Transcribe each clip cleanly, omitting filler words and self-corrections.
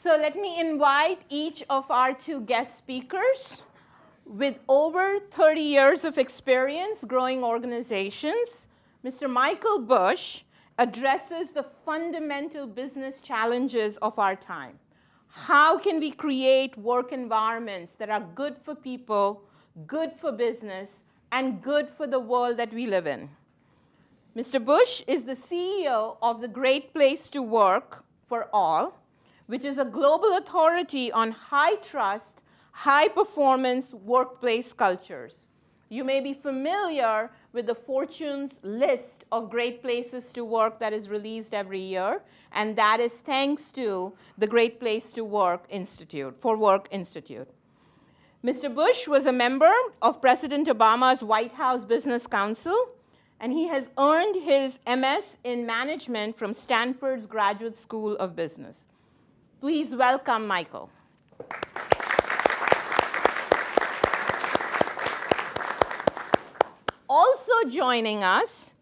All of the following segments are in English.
So let me invite each of our two guest speakers with over 30 years of experience growing organizations. Mr. Michael Bush addresses the fundamental business challenges of our time. How can we create work environments that are good for people, good for business, and good for the world that we live in? Mr. Bush is the CEO of the Great Place to Work for All, which is a global authority on high-trust, high-performance workplace cultures. You may be familiar with the Fortune's list of great places to work that is released every year, and that is thanks to the Great Place to Work Institute, for Work Institute. Mr. Bush was a member of President Obama's White House Business Council, and he has earned his MS in management from Stanford's Graduate School of Business. Please welcome Michael. Also joining us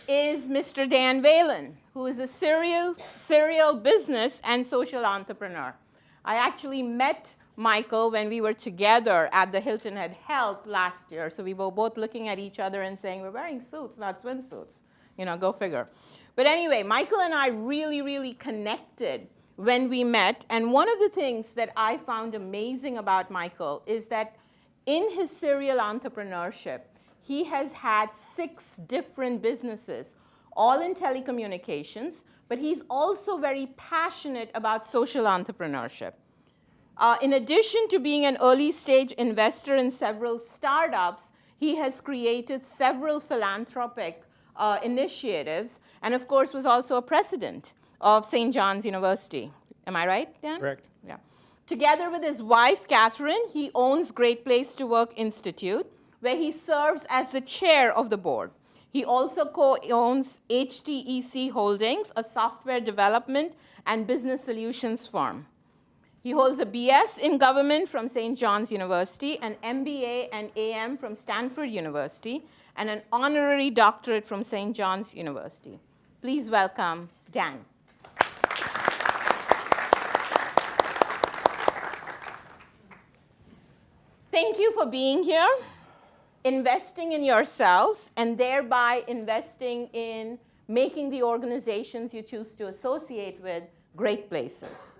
is Mr. Dan Whalen, who is a serial business and social entrepreneur. I actually met Michael when we were together at the Hilton Head Health last year. So we were both looking at each other and saying, we're wearing suits, not swimsuits. You know, go figure. But anyway, Michael and I really connected when we met. And one of the things that I found amazing about Michael is that in his serial entrepreneurship, he has had 6 different businesses, all in telecommunications, but he's also very passionate about social entrepreneurship. In addition to being an early-stage investor in several startups, he has created several philanthropic initiatives, and of course was also a president of St. John's University. Am I right, Dan? Correct. Yeah. Together with his wife, Catherine, he owns Great Place to Work Institute, where he serves as the chair of the board. He also co-owns HTEC Holdings, a software development and business solutions firm. He holds a BS in government from St. John's University, an MBA and AM from Stanford University, and an honorary doctorate from St. John's University. Please welcome Dan. Thank you for being here, investing in yourselves, and thereby investing in making the organizations you choose to associate with great places.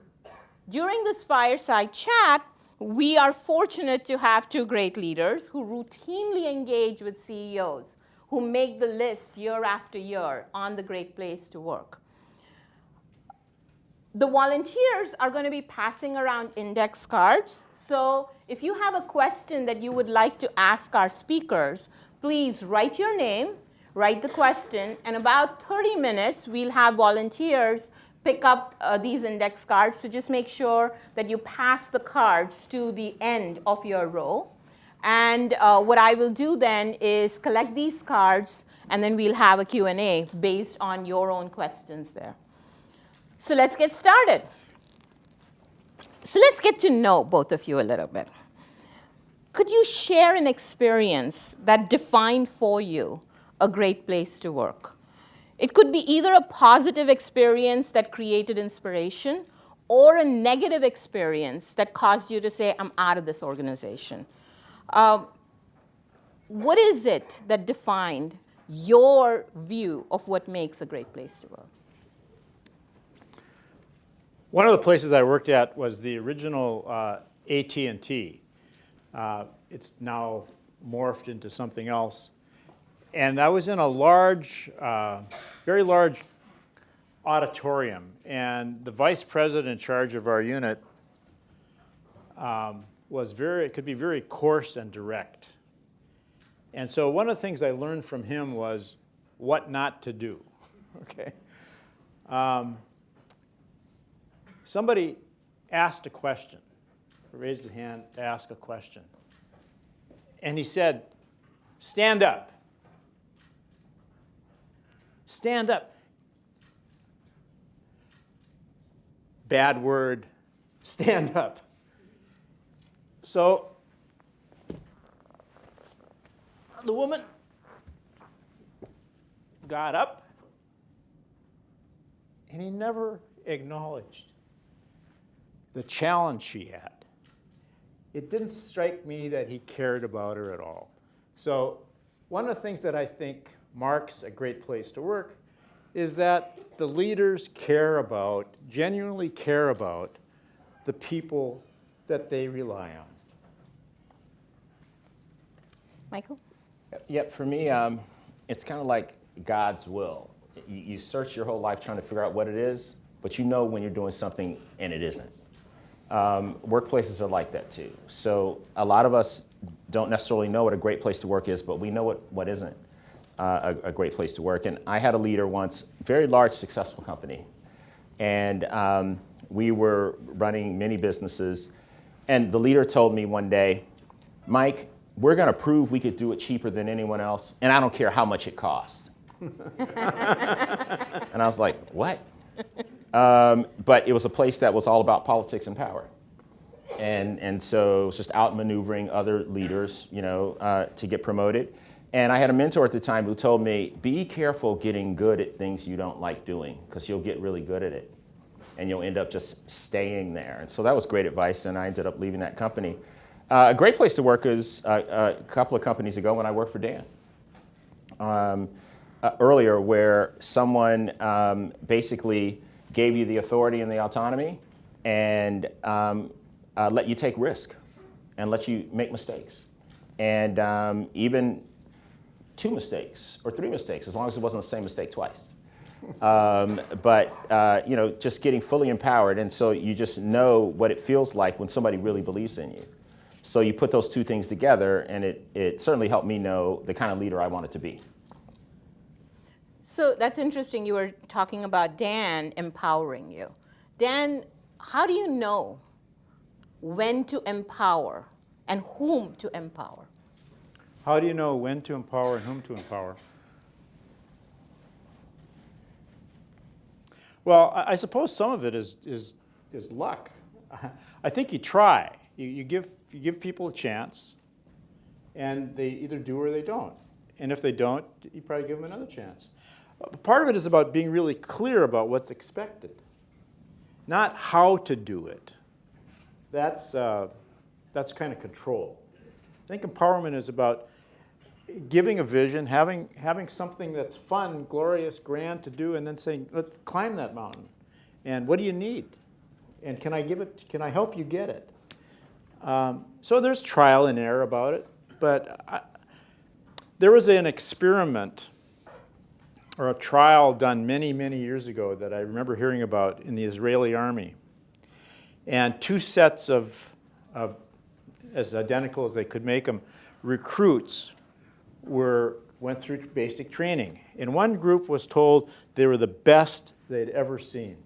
During this fireside chat, we are fortunate to have 2 great leaders who routinely engage with CEOs, who make the list year after year on the Great Place to Work. The volunteers are going to be passing around index cards. So if you have a question that you would like to ask our speakers, please write your name, write the question, and about 30 minutes, we'll have volunteers pick up these index cards. So just make sure that you pass the cards to the end of your row. And what I will do then is collect these cards, and then we'll have a Q&A based on your own questions there. So let's get started. So let's get to know both of you a little bit. Could you share an experience that defined for you a great place to work? It could be either a positive experience that created inspiration or a negative experience that caused you to say, I'm out of this organization. What is it that defined your view of what makes a great place to work? One of the places I worked at was the original AT&T. It's now morphed into something else. And I was in a large, very large auditorium. And the vice president in charge of our unit could be very coarse and direct. And so one of the things I learned from him was what not to do. Okay. Somebody asked a question, raised a hand to ask a question. And he said, stand up. Stand up. Bad word, stand up. So the woman got up, and he never acknowledged the challenge she had. It didn't strike me that he cared about her at all. So one of the things that I think marks a great place to work is that the leaders genuinely care about the people that they rely on. Michael? Yep, for me, it's kind of like God's will. You search your whole life trying to figure out what it is, but you know when you're doing something and it isn't. Workplaces are like that too. So a lot of us don't necessarily know what a great place to work is, but we know what isn't a great place to work. And I had a leader once, very large, successful company. And we were running many businesses. And the leader told me one day, Mike, we're going to prove we could do it cheaper than anyone else, and I don't care how much it costs. And I was like, what? But it was a place that was all about politics and power. And so it was just out maneuvering other leaders, to get promoted. And I had a mentor at the time who told me, be careful getting good at things you don't like doing, because you'll get really good at it. And you'll end up just staying there. And so that was great advice, and I ended up leaving that company. A great place to work is a couple of companies ago when I worked for Dan. Earlier, where someone basically gave you the authority and the autonomy and let you take risk and let you make mistakes. And even 2 mistakes or 3 mistakes, as long as it wasn't the same mistake twice. Just getting fully empowered. And so you just know what it feels like when somebody really believes in you. So you put those 2 things together, and it certainly helped me know the kind of leader I wanted to be. So that's interesting. You were talking about Dan empowering you. Dan, how do you know when to empower and whom to empower? How do you know when to empower and whom to empower? Well, I suppose some of it is luck. I think you try. You give people a chance, and they either do or they don't. And if they don't, you probably give them another chance. Part of it is about being really clear about what's expected, not how to do it. That's kind of control. I think empowerment is about giving a vision, having something that's fun, glorious, grand to do, and then saying, let's climb that mountain. And what do you need? And can I help you get it? So there's trial and error about it, but there was an experiment or a trial done many, many years ago that I remember hearing about in the Israeli army. And 2 sets of as identical as they could make them, recruits went through basic training. And one group was told they were the best they'd ever seen.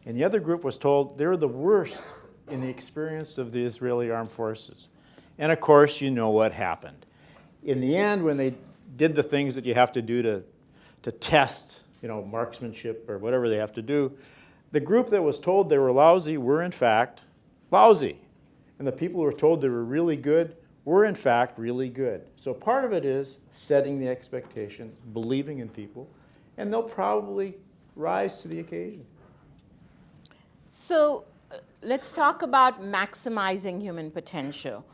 And the other group was told they were the worst in the experience of the Israeli armed forces. And of course, you know what happened. In the end, when they did the things that you have to do to test, marksmanship or whatever they have to do, the group that was told they were lousy were in fact lousy. And the people who were told they were really good were in fact really good. So part of it is setting the expectation, believing in people, and they'll probably rise to the occasion. So let's talk about maximizing human potential.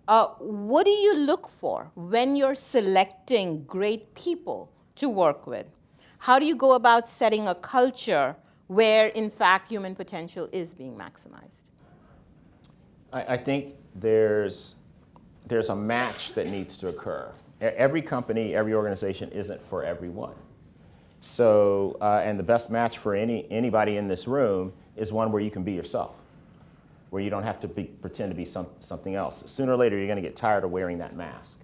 What do you look for when you're selecting great people to work with? How do you go about setting a culture where, in fact, human potential is being maximized? I think there's a match that needs to occur. Every company, every organization isn't for everyone. So, and the best match for anybody in this room is one where you can be yourself, where you don't have to pretend to be something else. Sooner or later, you're going to get tired of wearing that mask,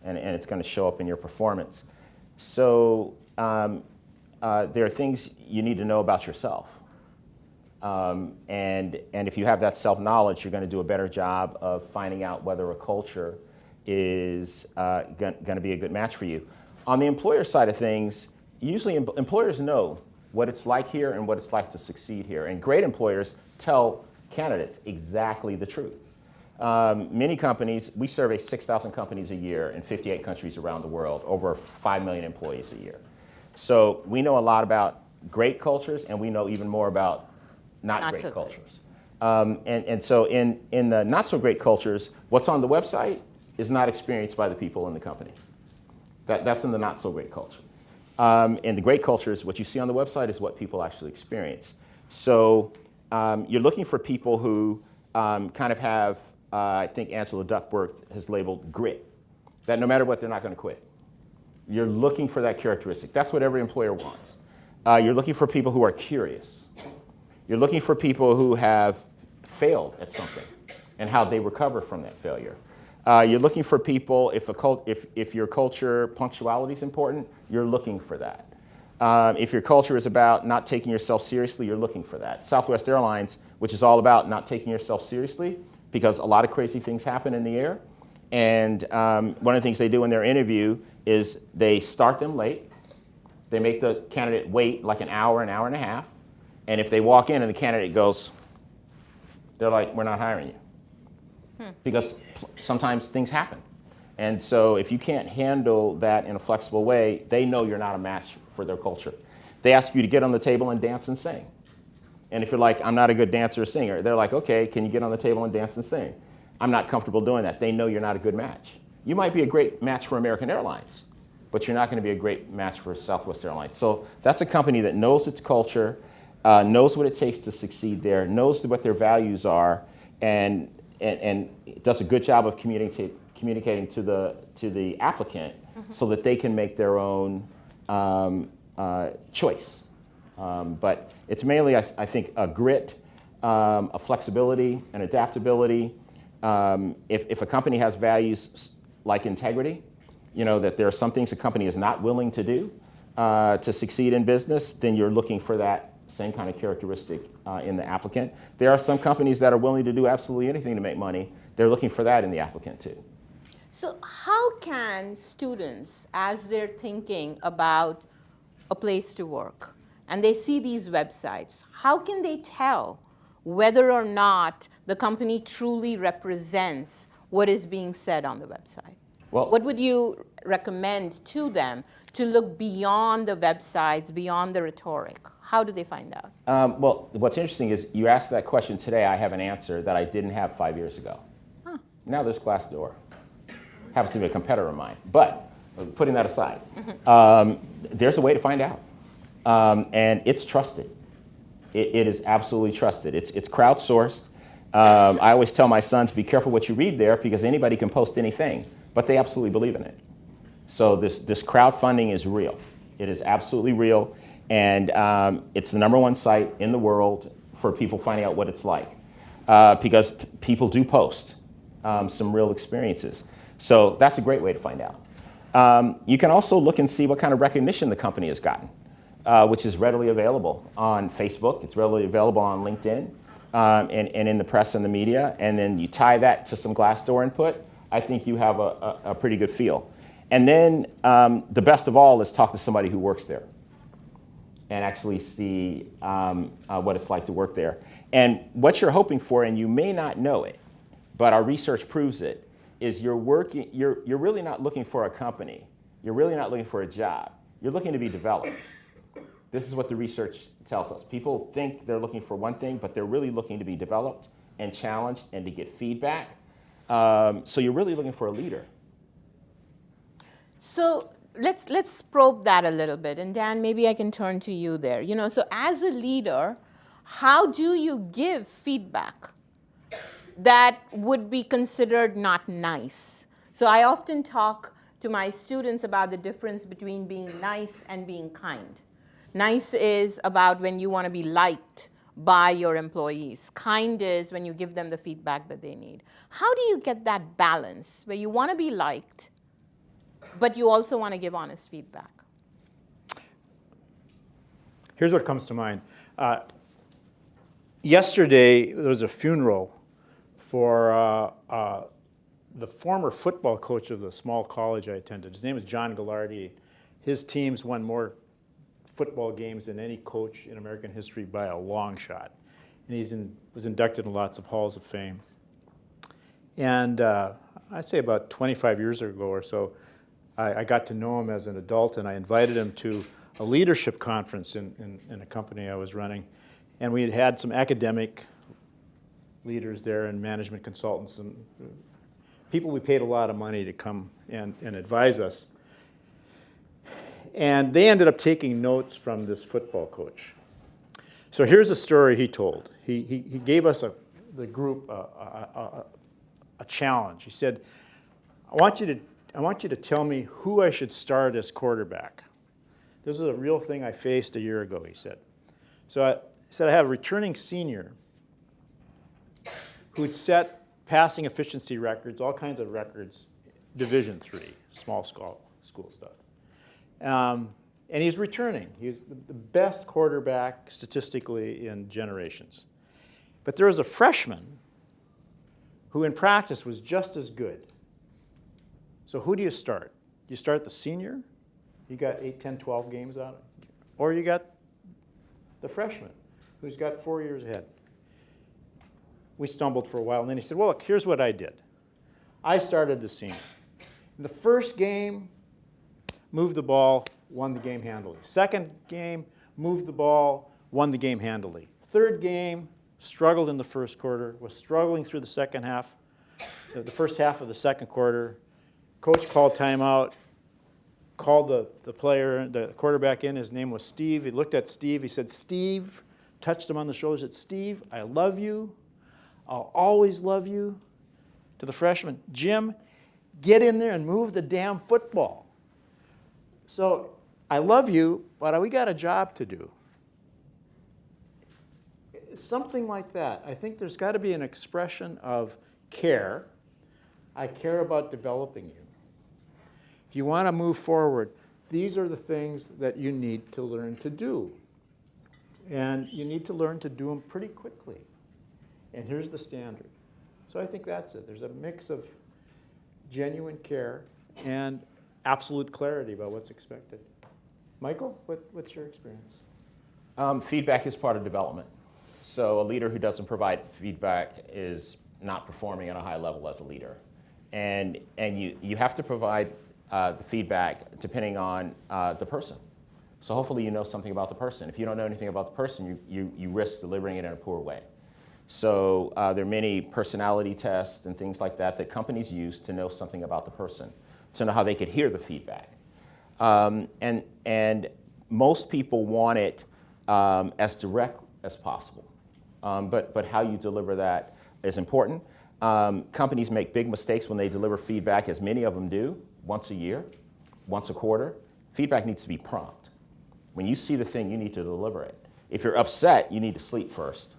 and it's going to show up in your performance. So there are things you need to know about yourself. And if you have that self-knowledge, you're going to do a better job of finding out whether a culture is going to be a good match for you. On the employer side of things, usually employers know what it's like here and what it's like to succeed here. And great employers tell candidates exactly the truth. Many companies, we survey 6,000 companies a year in 58 countries around the world, over 5 million employees a year. So we know a lot about great cultures, and we know even more about not great so cultures. And so in the not so great cultures, what's on the website is not experienced by the people in the company. That's in the not so great culture. In the great cultures, what you see on the website is what people actually experience. So you're looking for people who kind of have, I think Angela Duckworth has labeled grit, that no matter what, they're not going to quit. You're looking for that characteristic. That's what every employer wants. You're looking for people who are curious. You're looking for people who have failed at something and how they recover from that failure. You're looking for people, if your culture, punctuality is important, you're looking for that. If your culture is about not taking yourself seriously, you're looking for that. Southwest Airlines, which is all about not taking yourself seriously, because a lot of crazy things happen in the air. And one of the things they do in their interview is they start them late. They make the candidate wait like an hour and a half. And if they walk in and the candidate goes, they're like, we're not hiring you. Because sometimes things happen. And so if you can't handle that in a flexible way, they know you're not a match for their culture. They ask you to get on the table and dance and sing. And if you're like, I'm not a good dancer or singer, they're like, okay, can you get on the table and dance and sing? I'm not comfortable doing that. They know you're not a good match. You might be a great match for American Airlines, but you're not going to be a great match for Southwest Airlines. So that's a company that knows its culture, knows what it takes to succeed there, knows what their values are, and does a good job of communicating to the applicant so that they can make their own choice. But it's mainly, I think, a grit, a flexibility, an adaptability. If a company has values like integrity, that there are some things a company is not willing to do to succeed in business, then you're looking for that same kind of characteristic in the applicant. There are some companies that are willing to do absolutely anything to make money. They're looking for that in the applicant too. So how can students, as they're thinking about a place to work, and they see these websites, how can they tell whether or not the company truly represents what is being said on the website? Well, what would you recommend to them to look beyond the websites, beyond the rhetoric? How do they find out? Well, what's interesting is you asked that question today, I have an answer that I didn't have 5 years ago. Huh. Now there's Glassdoor. Happens to be a competitor of mine. But putting that aside, there's a way to find out. And it's trusted. It is absolutely trusted. It's crowdsourced. I always tell my son to be careful what you read there because anybody can post anything, but they absolutely believe in it. So this crowdfunding is real. It is absolutely real. And it's the #1 site in the world for people finding out what it's like because people do post some real experiences. So that's a great way to find out. You can also look and see what kind of recognition the company has gotten, which is readily available on Facebook. It's readily available on LinkedIn and in the press and the media. And then you tie that to some Glassdoor input, I think you have a pretty good feel. And then the best of all is talk to somebody who works there and actually see what it's like to work there. And what you're hoping for, and you may not know it, but our research proves it, is you're really not looking for a company. You're really not looking for a job. You're looking to be developed. This is what the research tells us. People think they're looking for one thing, but they're really looking to be developed and challenged and to get feedback. So you're really looking for a leader. So let's probe that a little bit. And Dan, maybe I can turn to you there. So as a leader, how do you give feedback that would be considered not nice? So I often talk to my students about the difference between being nice and being kind. Nice is about when you want to be liked by your employees. Kind is when you give them the feedback that they need. How do you get that balance where you want to be liked, but you also want to give honest feedback? Here's what comes to mind. Yesterday, there was a funeral for the former football coach of the small college I attended. His name is John Gallardi. His teams won more football games than any coach in American history by a long shot. And he was inducted in lots of halls of fame. And I say about 25 years ago or so, I got to know him as an adult, and I invited him to a leadership conference in a company I was running. And we had some academic leaders there and management consultants and people we paid a lot of money to come and advise us. And they ended up taking notes from this football coach. So here's a story he told. He gave us, the group, a challenge. He said, I want you to tell me who I should start as quarterback. This is a real thing I faced a year ago, he said. So he said, I have a returning senior who'd set passing efficiency records, all kinds of records, Division III, small school stuff. And he's returning. He's the best quarterback statistically in generations. But there was a freshman who in practice was just as good. So who do you start? You start the senior? You got 8, 10, 12 games out of it. Or you got the freshman who's got 4 years ahead. We stumbled for a while, and then he said, well, look, here's what I did. I started the senior. In the first game, moved the ball, won the game handily. Second game, moved the ball, won the game handily. Third game, struggled in the first quarter, was struggling through the second half, the first half of the second quarter. Coach called timeout, called the player, the quarterback in. His name was Steve. He looked at Steve. He said, Steve, touched him on the shoulder, said, Steve, I love you. I'll always love you. To the freshman, Jim, get in there and move the damn football. So I love you, but we got a job to do. Something like that. I think there's got to be an expression of care. I care about developing you. If you want to move forward, these are the things that you need to learn to do. And you need to learn to do them pretty quickly. And here's the standard. So I think that's it. There's a mix of genuine care and absolute clarity about what's expected. Michael, what's your experience? Feedback is part of development. So a leader who doesn't provide feedback is not performing at a high level as a leader. And you have to provide the feedback depending on the person. So hopefully you know something about the person. If you don't know anything about the person, you risk delivering it in a poor way. So there are many personality tests and things like that that companies use to know something about the person, to know how they could hear the feedback. And most people want it as direct as possible. But how you deliver that is important. Companies make big mistakes when they deliver feedback, as many of them do, once a year, once a quarter. Feedback needs to be prompt. When you see the thing, you need to deliver it. If you're upset, you need to sleep first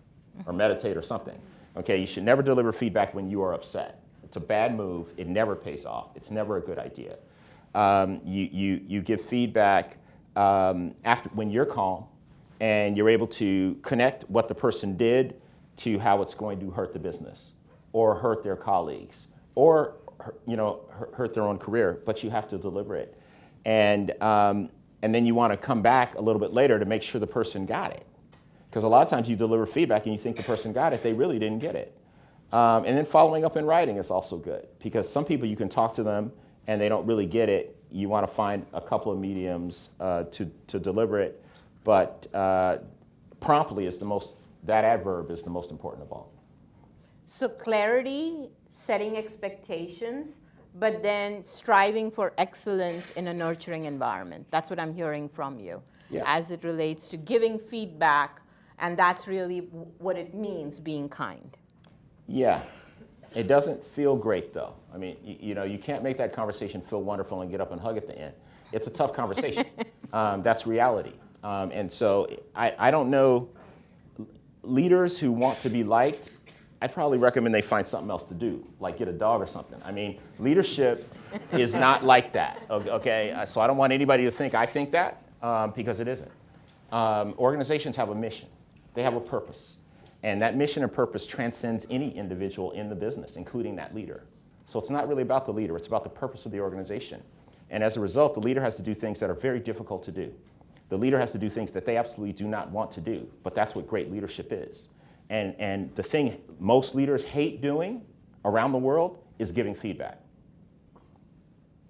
or meditate or something. Okay, you should never deliver feedback when you are upset. It's a bad move. It never pays off. It's never a good idea. You give feedback when you're calm and you're able to connect what the person did to how it's going to hurt the business or hurt their colleagues or hurt their own career, but you have to deliver it. And then you want to come back a little bit later to make sure the person got it. Because a lot of times you deliver feedback and you think the person got it, they really didn't get it. And then following up in writing is also good, because some people you can talk to them and they don't really get it. You want to find a couple of mediums to deliver it, but promptly is that adverb is the most important of all. So clarity, setting expectations, but then striving for excellence in a nurturing environment. That's what I'm hearing from you, yeah, as it relates to giving feedback, and that's really what it means, being kind. Yeah. It doesn't feel great, though. I mean, you can't make that conversation feel wonderful and get up and hug at the end. It's a tough conversation. That's reality. And so I don't know, leaders who want to be liked, I'd probably recommend they find something else to do, like get a dog or something. I mean, leadership is not like that, okay? So I don't want anybody to think I think that, because it isn't. Organizations have a mission. They have a purpose. And that mission and purpose transcends any individual in the business, including that leader. So it's not really about the leader, it's about the purpose of the organization. And as a result, the leader has to do things that are very difficult to do. The leader has to do things that they absolutely do not want to do, but that's what great leadership is. And the thing most leaders hate doing around the world is giving feedback.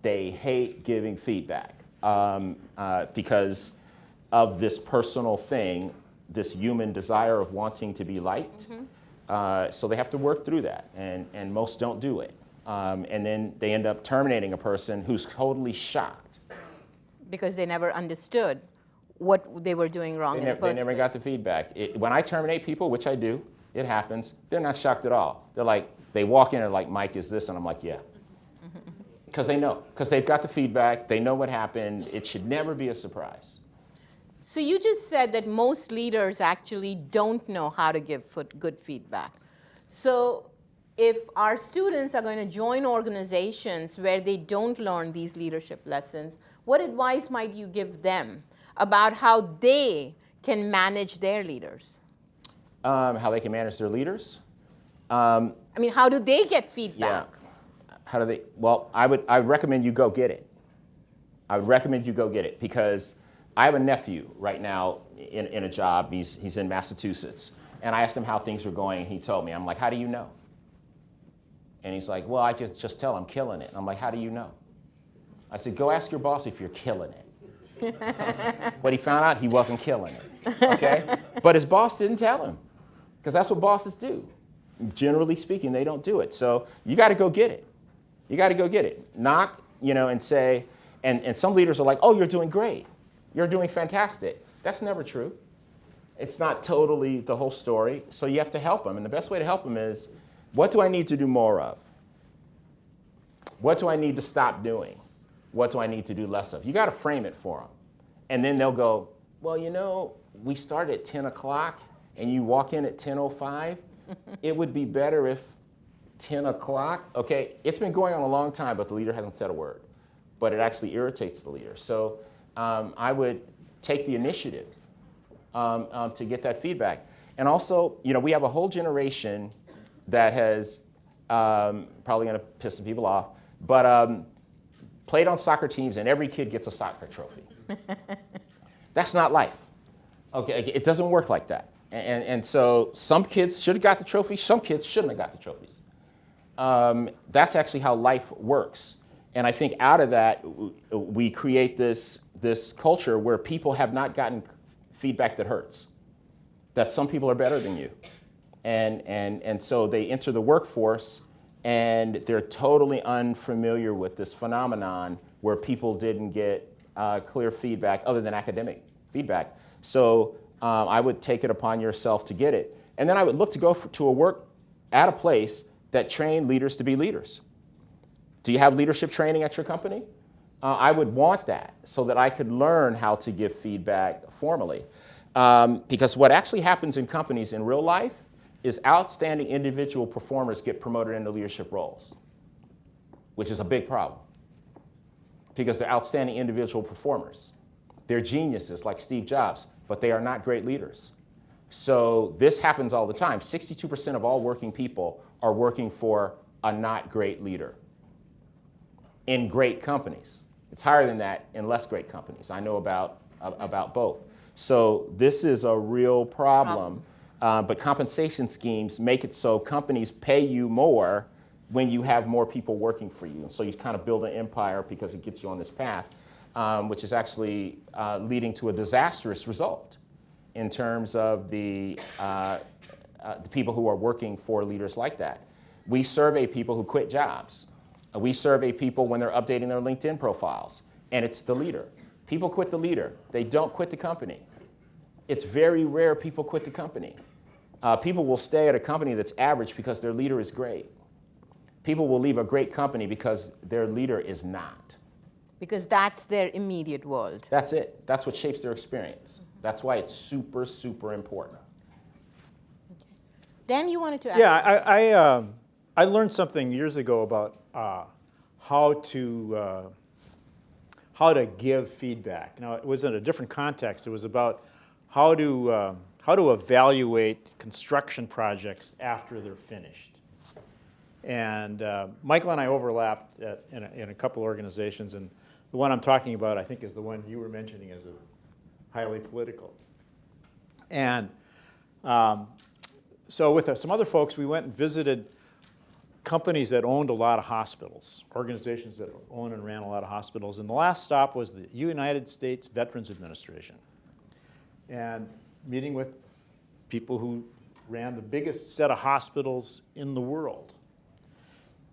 They hate giving feedback because of this personal thing, this human desire of wanting to be liked. So they have to work through that, and most don't do it. And then they end up terminating a person who's totally shocked. Because they never understood what they were doing wrong in the first place. They never got the feedback. When I terminate people, which I do, it happens, they're not shocked at all. They're like, they walk in and like, Mike, is this? And I'm like, yeah. Because they know, because they've got the feedback, they know what happened. It should never be a surprise. So you just said that most leaders actually don't know how to give good feedback. So if our students are going to join organizations where they don't learn these leadership lessons, what advice might you give them about how they can manage their leaders? How they can manage their leaders? I mean, how do they get feedback? Yeah. How do they? Well, I would recommend you go get it. I would recommend you go get it, because I have a nephew right now in a job. He's in Massachusetts, and I asked him how things were going, and he told me. I'm like, how do you know? And he's like, well, I just tell I'm killing it. And I'm like, how do you know? I said, go ask your boss if you're killing it. But he found out he wasn't killing it. Okay? But his boss didn't tell him, because that's what bosses do. Generally speaking, they don't do it. So you got to go get it. You got to go get it. Knock, and say, and some leaders are like, oh, you're doing great. You're doing fantastic. That's never true. It's not totally the whole story. So you have to help them. And the best way to help them is, what do I need to do more of? What do I need to stop doing? What do I need to do less of? You got to frame it for them. And then they'll go, well, we start at 10 o'clock and you walk in at 10:05. It would be better if 10 o'clock. Okay, it's been going on a long time, but the leader hasn't said a word. But it actually irritates the leader. So I would take the initiative to get that feedback. And also, we have a whole generation that has, probably going to piss some people off, but played on soccer teams and every kid gets a soccer trophy. That's not life. Okay, it doesn't work like that. And so some kids should have got the trophy, some kids shouldn't have got the trophies. That's actually how life works. And I think out of that, we create this culture where people have not gotten feedback that hurts, that some people are better than you. And so they enter the workforce and they're totally unfamiliar with this phenomenon where people didn't get clear feedback other than academic feedback. So I would take it upon yourself to get it. And then I would look to go to a work at a place that trained leaders to be leaders. Do you have leadership training at your company? I would want that so that I could learn how to give feedback formally. Because what actually happens in companies in real life is outstanding individual performers get promoted into leadership roles, which is a big problem because they're outstanding individual performers. They're geniuses like Steve Jobs, but they are not great leaders. So this happens all the time. 62% of all working people are working for a not great leader in great companies. It's higher than that in less great companies. I know about both. So this is a real problem. But compensation schemes make it so companies pay you more when you have more people working for you. So you kind of build an empire because it gets you on this path, which is actually leading to a disastrous result in terms of the people who are working for leaders like that. We survey people who quit jobs. We survey people when they're updating their LinkedIn profiles, and it's the leader. People quit the leader. They don't quit the company. It's very rare people quit the company. People will stay at a company that's average because their leader is great. People will leave a great company because their leader is not. Because that's their immediate world. That's it. That's what shapes their experience. That's why it's super, super important. Okay. Dan, you wanted to ask? Yeah, I learned something years ago about how to give feedback. Now, it was in a different context. It was about how to evaluate construction projects after they're finished. And Michael and I overlapped in a couple organizations, and the one I'm talking about, I think, is the one you were mentioning as a highly political. And so with some other folks, we went and visited companies that owned a lot of hospitals, organizations that owned and ran a lot of hospitals. And the last stop was the United States Veterans Administration. And meeting with people who ran the biggest set of hospitals in the world.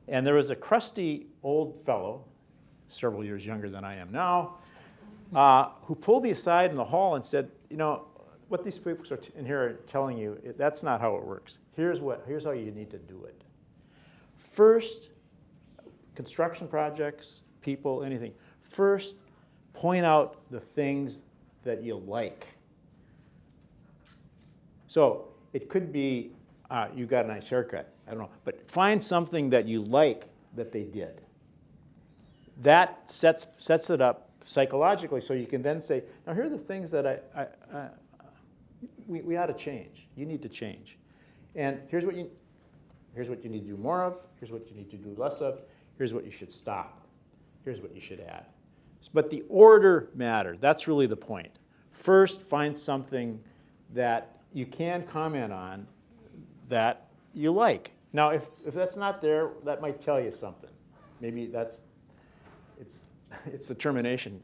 And there was a crusty old fellow, several years younger than I am now, who pulled me aside in the hall and said, you know, what these folks are in here are telling you, that's not how it works. Here's how you need to do it. First, construction projects, people, anything. First, point out the things that you like. So it could be you got a nice haircut, I don't know, but find something that you like that they did. That sets it up psychologically, so you can then say, now here are the things that we ought to change. You need to change. And here's what you need to do more of, here's what you need to do less of, here's what you should stop, here's what you should add. But the order matters. That's really the point. First, find something that you can comment on that you like. Now, if that's not there, that might tell you something. Maybe it's a termination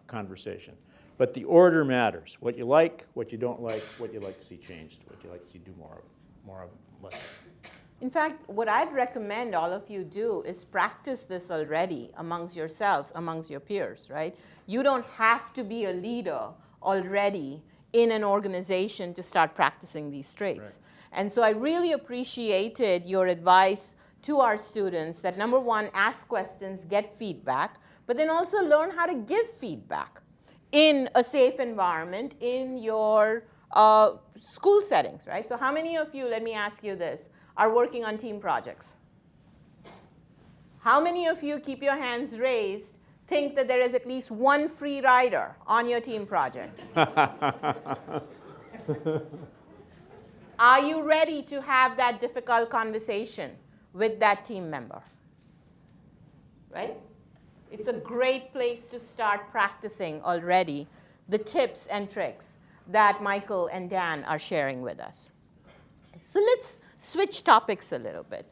conversation. But the order matters. What you like, what you don't like, what you like to see changed, what you like to see do more of, less of. In fact, what I'd recommend all of you do is practice this already amongst yourselves, amongst your peers, right? You don't have to be a leader already in an organization to start practicing these traits. Right. And so I really appreciated your advice to our students that, number one, ask questions, get feedback, but then also learn how to give feedback in a safe environment in your school settings, right? So how many of you, let me ask you this, are working on team projects? How many of you, keep your hands raised, think that there is at least one free rider on your team project? Are you ready to have that difficult conversation with that team member? Right? It's a great place to start practicing already the tips and tricks that Michael and Dan are sharing with us. So let's switch topics a little bit.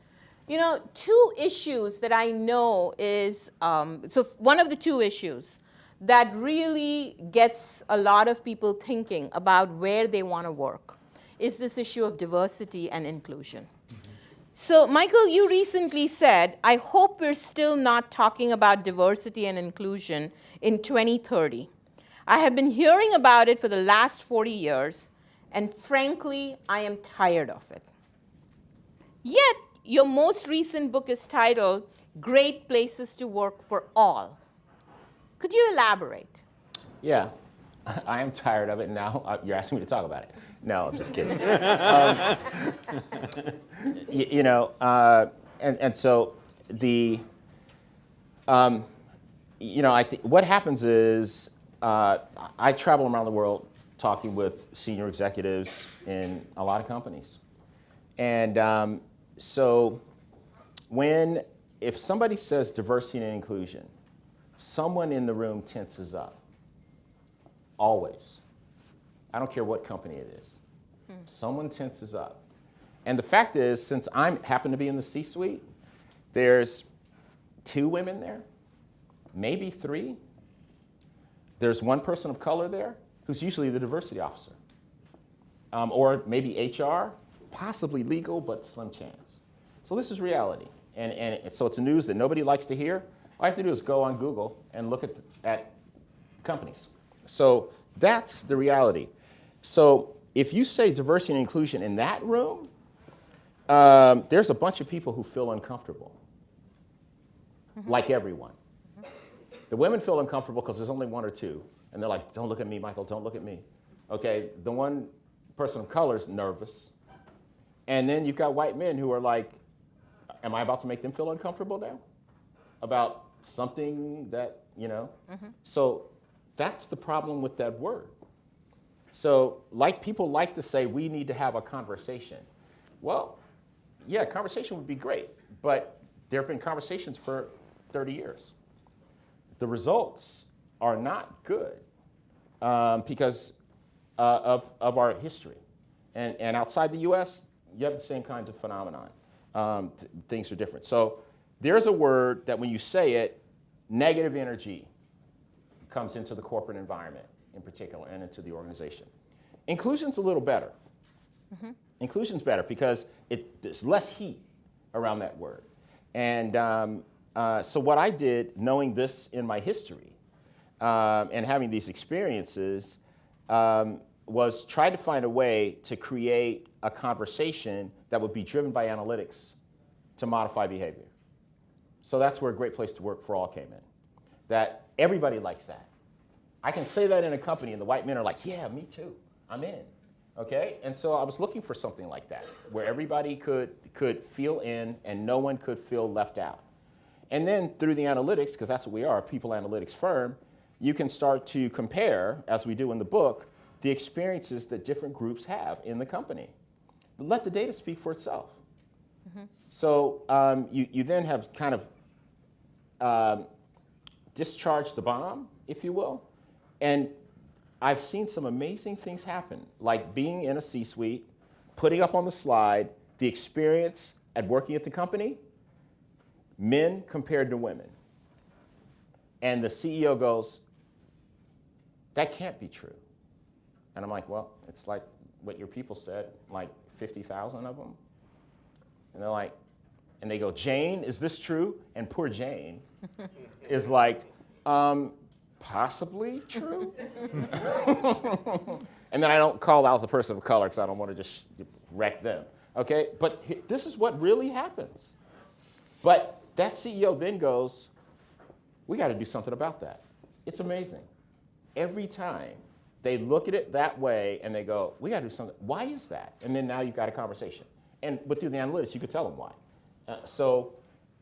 You know, two issues that I know is, so one of the two issues that really gets a lot of people thinking about where they want to work is this issue of diversity and inclusion. So, Michael, you recently said, I hope we're still not talking about diversity and inclusion in 2030. I have been hearing about it for the last 40 years, and frankly, I am tired of it. Yet, your most recent book is titled Great Places to Work for All. Could you elaborate? Yeah, I am tired of it now. You're asking me to talk about it. No, I'm just kidding. And so the, I think what happens is I travel around the world talking with senior executives in a lot of companies. And so if somebody says diversity and inclusion, someone in the room tenses up, always. I don't care what company it is. Someone tenses up. And the fact is, since I happen to be in the C-suite, there's 2 women there, maybe 3. There's 1 person of color there who's usually the diversity officer. Or maybe HR, possibly legal, but slim chance. So this is reality. And so it's news that nobody likes to hear. All I have to do is go on Google and look at companies. So that's the reality. So if you say diversity and inclusion in that room, there's a bunch of people who feel uncomfortable, like everyone. The women feel uncomfortable because there's only 1 or 2. And they're like, don't look at me, Michael, don't look at me. Okay, the 1 person of color is nervous. And then you've got white men who are like, am I about to make them feel uncomfortable now? About something that, So that's the problem with that word. So people like to say, we need to have a conversation. Well, yeah, conversation would be great, but there have been conversations for 30 years. The results are not good because of our history. And outside the US, you have the same kinds of phenomenon. Things are different. So there's a word that when you say it, negative energy comes into the corporate environment in particular and into the organization. Inclusion's a little better. Inclusion's better because there's less heat around that word. And so what I did, knowing this in my history and having these experiences, was try to find a way to create a conversation that would be driven by analytics to modify behavior. So that's where a great place to work for all came in. That everybody likes that. I can say that in a company and the white men are like, yeah, me too, I'm in. Okay, and so I was looking for something like that, where everybody could feel in and no one could feel left out. And then through the analytics, because that's what we are, a people analytics firm, you can start to compare, as we do in the book, the experiences that different groups have in the company. Let the data speak for itself. Mm-hmm. So you then have kind of discharged the bomb, if you will, and I've seen some amazing things happen, like being in a C-suite, putting up on the slide the experience at working at the company, men compared to women. And the CEO goes, that can't be true. And I'm like, well, it's like what your people said, like 50,000 of them. And they're like, and they go, Jane, is this true? And poor Jane is like, possibly true. And then I don't call out the person of color because I don't want to just wreck them. Okay, but this is what really happens. But that CEO then goes, we got to do something about that. It's amazing. Every time they look at it that way and they go, we got to do something. Why is that? And then now you've got a conversation. But through the analytics, you could tell them why. So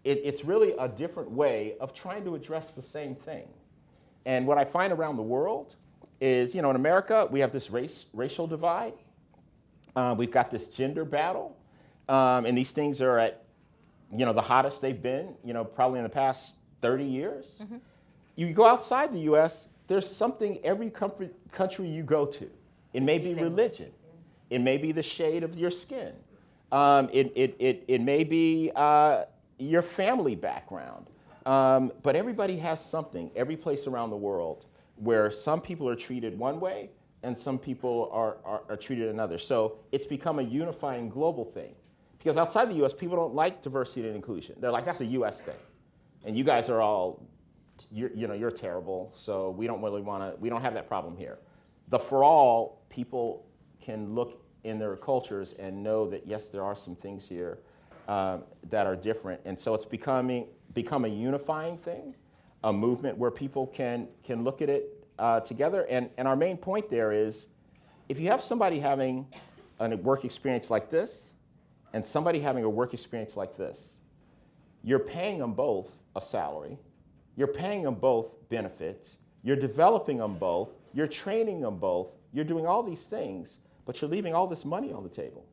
it's really a different way of trying to address the same thing. And what I find around the world is, in America, we have this racial divide. We've got this gender battle. And these things are at, the hottest they've been, probably in the past 30 years. Mm-hmm. You go outside the US, there's something every country you go to. It may be religion. It may be the shade of your skin. It may be your family background. But everybody has something, every place around the world, where some people are treated one way and some people are treated another. So it's become a unifying global thing. Because outside the US, people don't like diversity and inclusion. They're like, that's a US thing. And you guys are all, you're terrible, so we don't really we don't have that problem here. The for all, people can look in their cultures and know that, yes, there are some things here that are different. And so it's become a unifying thing, a movement where people can look at it together. And our main point there is, if you have somebody having a work experience like this and somebody having a work experience like this, you're paying them both a salary, you're paying them both benefits, you're developing them both, you're training them both, you're doing all these things, but you're leaving all this money on the table.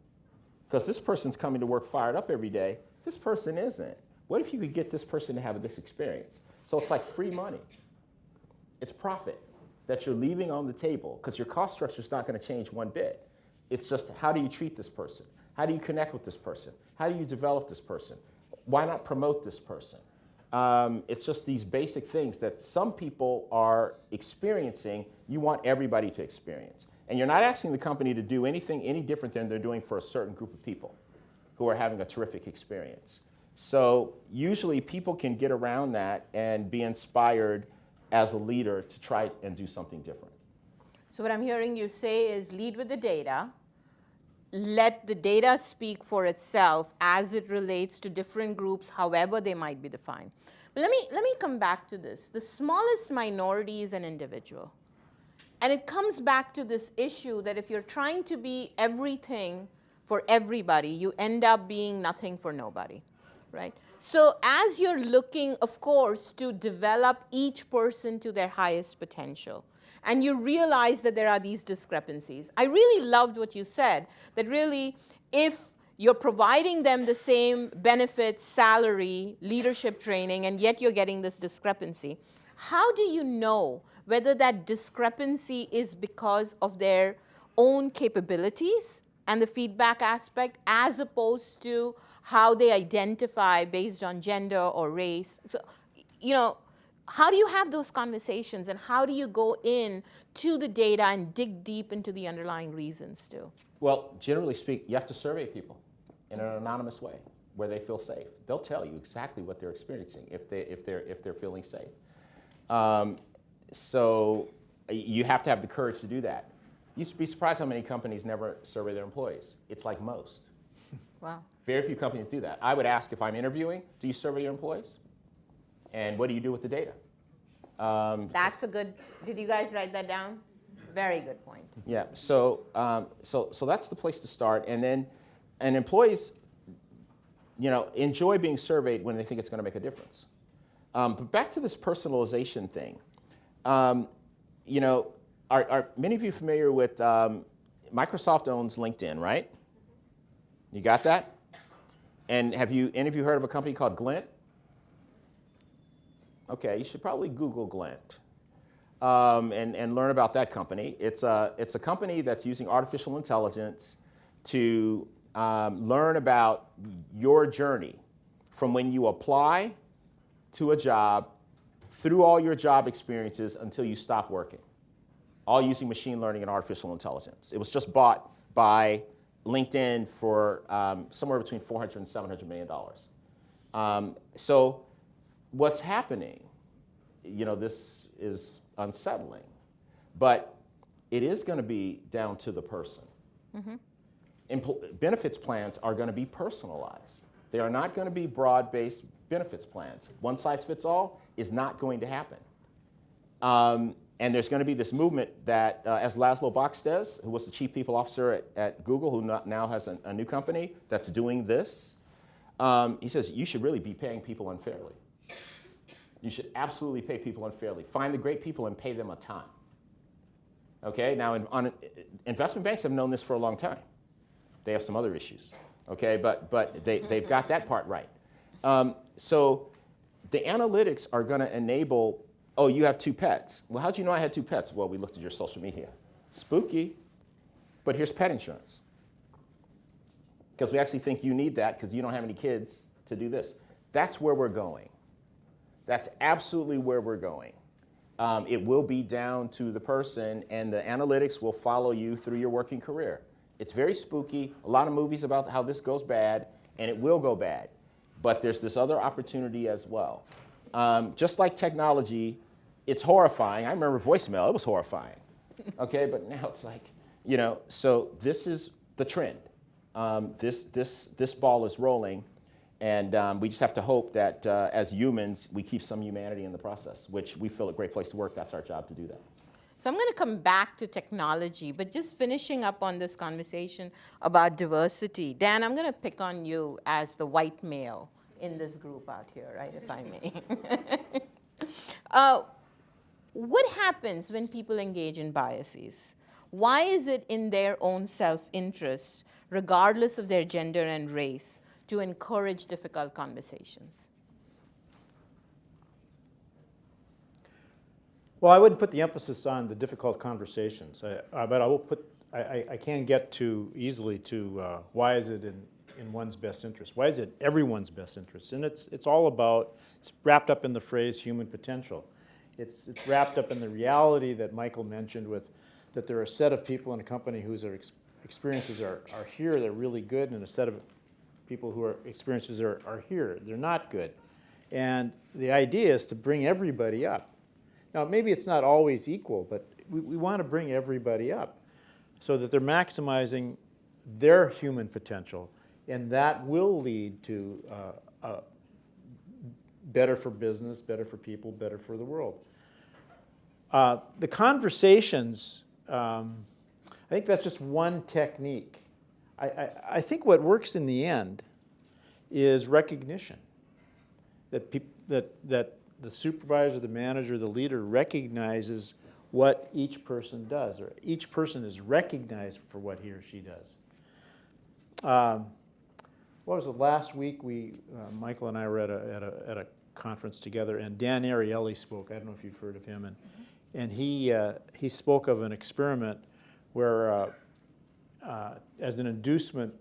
Because this person's coming to work fired up every day, this person isn't. What if you could get this person to have this experience? So it's like free money. It's profit that you're leaving on the table because your cost structure is not going to change one bit. It's just, how do you treat this person? How do you connect with this person? How do you develop this person? Why not promote this person? It's just these basic things that some people are experiencing, you want everybody to experience. And you're not asking the company to do anything any different than they're doing for a certain group of people who are having a terrific experience. So usually people can get around that and be inspired as a leader to try and do something different. So what I'm hearing you say is lead with the data, let the data speak for itself as it relates to different groups, however they might be defined. But let me come back to this. The smallest minority is an individual. And it comes back to this issue that if you're trying to be everything for everybody, you end up being nothing for nobody, right? So as you're looking, of course, to develop each person to their highest potential, and you realize that there are these discrepancies. I really loved what you said, that really if you're providing them the same benefits, salary, leadership training, and yet you're getting this discrepancy, how do you know whether that discrepancy is because of their own capabilities and the feedback aspect as opposed to how they identify based on gender or race? So, how do you have those conversations, and how do you go in to the data and dig deep into the underlying reasons too? Well, generally speaking, you have to survey people in an anonymous way where they feel safe. They'll tell you exactly what they're experiencing if they're feeling safe. So you have to have the courage to do that. You'd be surprised how many companies never survey their employees. It's like most. Wow. Very few companies do that. I would ask, if I'm interviewing, do you survey your employees? And what do you do with the data? That's a good, did you guys write that down? Very good point. Yeah, so that's the place to start. And employees, enjoy being surveyed when they think it's going to make a difference. But back to this personalization thing. Are many of you familiar with Microsoft owns LinkedIn, right? You got that? And have any of you heard of a company called Glint? Okay, you should probably Google Glint and learn about that company. It's a company that's using artificial intelligence to learn about your journey from when you apply to a job through all your job experiences until you stop working, all using machine learning and artificial intelligence. It was just bought by LinkedIn for somewhere between $400 and $700 million. So what's happening, this is unsettling, but it is going to be down to the person. Benefits plans are going to be personalized. They are not going to be broad-based benefits plans. One size fits all is not going to happen. And there's going to be this movement that, as Laszlo Box says, who was the chief people officer at Google, who now has a new company that's doing this, he says, you should really be paying people unfairly. You should absolutely pay people unfairly. Find the great people and pay them a ton. Okay, now investment banks have known this for a long time. They have some other issues, okay, but they've got that part right. So the analytics are going to enable, oh, you have 2 pets. Well, how'd you know I had 2 pets? Well, we looked at your social media. Spooky, but here's pet insurance. Because we actually think you need that because you don't have any kids to do this. That's where we're going. That's absolutely where we're going. It will be down to the person, and the analytics will follow you through your working career. It's very spooky, a lot of movies about how this goes bad, and it will go bad. But there's this other opportunity as well. Just like technology, it's horrifying. I remember voicemail, it was horrifying. Okay, but now it's like, so this is the trend. This ball is rolling, and we just have to hope that as humans, we keep some humanity in the process, which we feel a great place to work. That's our job to do that. So I'm going to come back to technology, but just finishing up on this conversation about diversity. Dan, I'm going to pick on you as the white male in this group out here, right, if I may. What happens when people engage in biases? Why is it in their own self-interest, regardless of their gender and race, to encourage difficult conversations? Well, I wouldn't put the emphasis on the difficult conversations, but I will put. I can get too easily to why is it in one's best interest? Why is it everyone's best interest? And it's all about. It's wrapped up in the phrase human potential. It's wrapped up in the reality that Michael mentioned with that there are a set of people in a company whose experiences are here, they're really good, and a set of people who experiences are here, they're not good. And the idea is to bring everybody up. Now, maybe it's not always equal, but we want to bring everybody up so that they're maximizing their human potential, and that will lead to better for business, better for people, better for the world. The conversations, I think that's just one technique. I think what works in the end is recognition, that the supervisor, the manager, the leader recognizes what each person does, or each person is recognized for what he or she does. What was it, last week Michael and I were at a conference together, and Dan Ariely spoke. I don't know if you've heard of him, and he spoke of an experiment where as an inducement,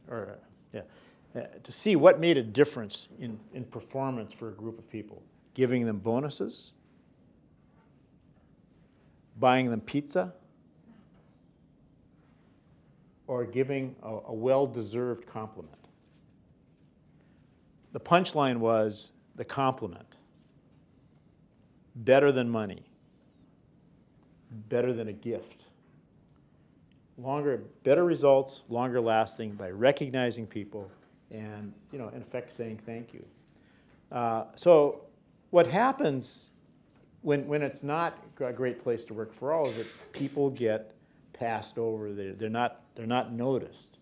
to see what made a difference in performance for a group of people. giving them bonuses, buying them pizza, or giving a well-deserved compliment. The punchline was the compliment. Better than money. Better than a gift. Better results, longer lasting by recognizing people and, in effect saying thank you. So what happens when it's not a great place to work for all is that people get passed over. They're not noticed.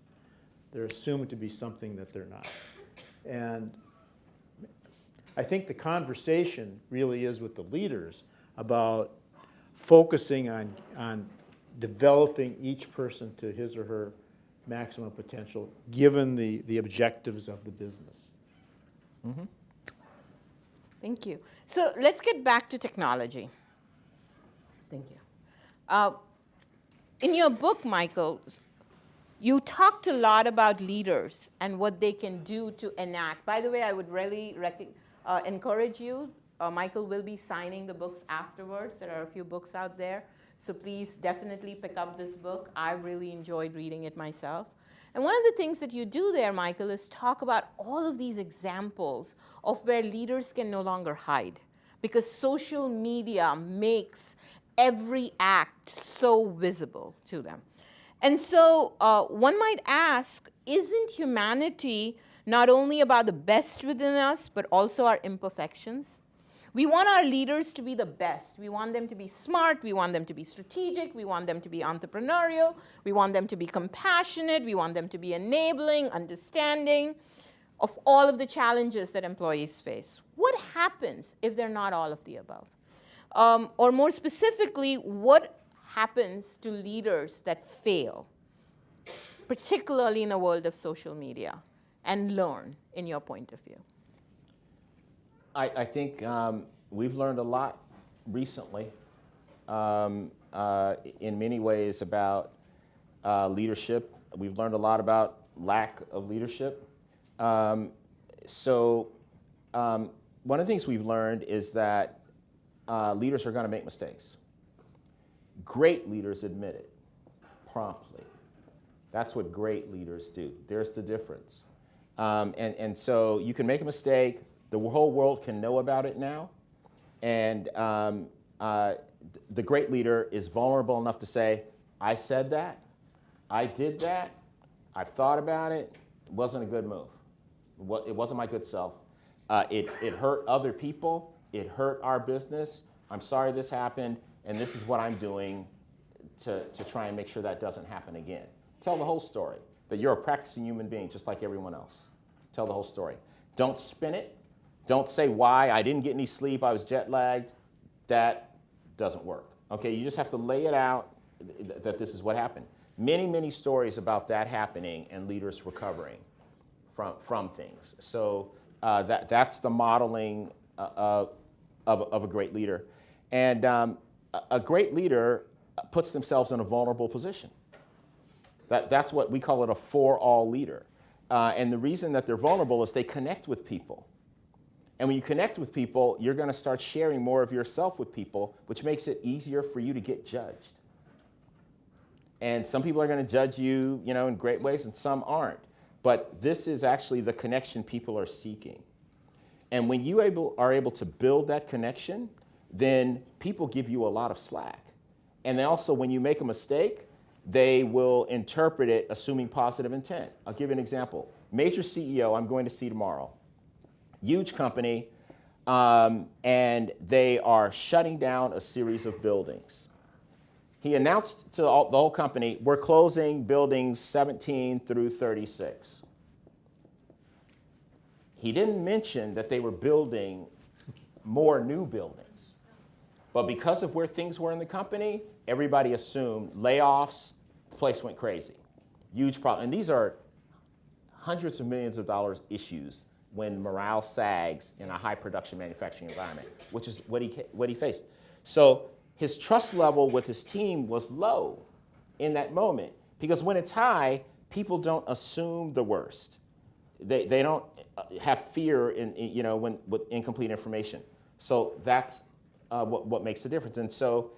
They're assumed to be something that they're not. And I think the conversation really is with the leaders about focusing on developing each person to his or her maximum potential, given the objectives of the business. Mm-hmm. Thank you. So let's get back to technology. Thank you. In your book, Michael, you talked a lot about leaders and what they can do to enact. By the way, I would really encourage you. Michael will be signing the books afterwards. There are a few books out there. So please definitely pick up this book. I really enjoyed reading it myself. And one of the things that you do there, Michael, is talk about all of these examples of where leaders can no longer hide, because social media makes every act so visible to them. And so one might ask, isn't humanity not only about the best within us, but also our imperfections? We want our leaders to be the best. We want them to be smart. We want them to be strategic. We want them to be entrepreneurial. We want them to be compassionate. We want them to be enabling, understanding of all of the challenges that employees face. What happens if they're not all of the above? Or more specifically, what happens to leaders that fail, particularly in a world of social media, and learn, in your point of view? I think we've learned a lot recently in many ways about leadership. We've learned a lot about lack of leadership. One of the things we've learned is that leaders are going to make mistakes. Great leaders admit it promptly. That's what great leaders do. There's the difference. And so you can make a mistake. The whole world can know about it now. And the great leader is vulnerable enough to say, I said that, I did that, I've thought about it, it wasn't a good move. It wasn't my good self. It hurt other people, it hurt our business. I'm sorry this happened, and this is what I'm doing to try and make sure that doesn't happen again. Tell the whole story, that you're a practicing human being just like everyone else. Tell the whole story. Don't spin it. Don't say why, I didn't get any sleep, I was jet lagged. That doesn't work. Okay, you just have to lay it out that this is what happened. Many, many stories about that happening and leaders recovering from things. So that's the modeling of a great leader. And a great leader puts themselves in a vulnerable position. That's what we call it, a for-all leader. And the reason that they're vulnerable is they connect with people. And when you connect with people, you're going to start sharing more of yourself with people, which makes it easier for you to get judged. And some people are going to judge you, in great ways, and some aren't. But this is actually the connection people are seeking. And when you are able to build that connection, then people give you a lot of slack. And they also, when you make a mistake, they will interpret it assuming positive intent. I'll give you an example. Major CEO I'm going to see tomorrow. Huge company, and they are shutting down a series of buildings. He announced to the whole company, we're closing buildings 17 through 36. He didn't mention that they were building more new buildings. But because of where things were in the company, everybody assumed layoffs, the place went crazy. Huge problem. And these are hundreds of millions of dollars issues when morale sags in a high production manufacturing environment, which is what he faced. So his trust level with his team was low in that moment, because when it's high, people don't assume the worst. They don't have fear in with incomplete information. So that's what makes the difference. And so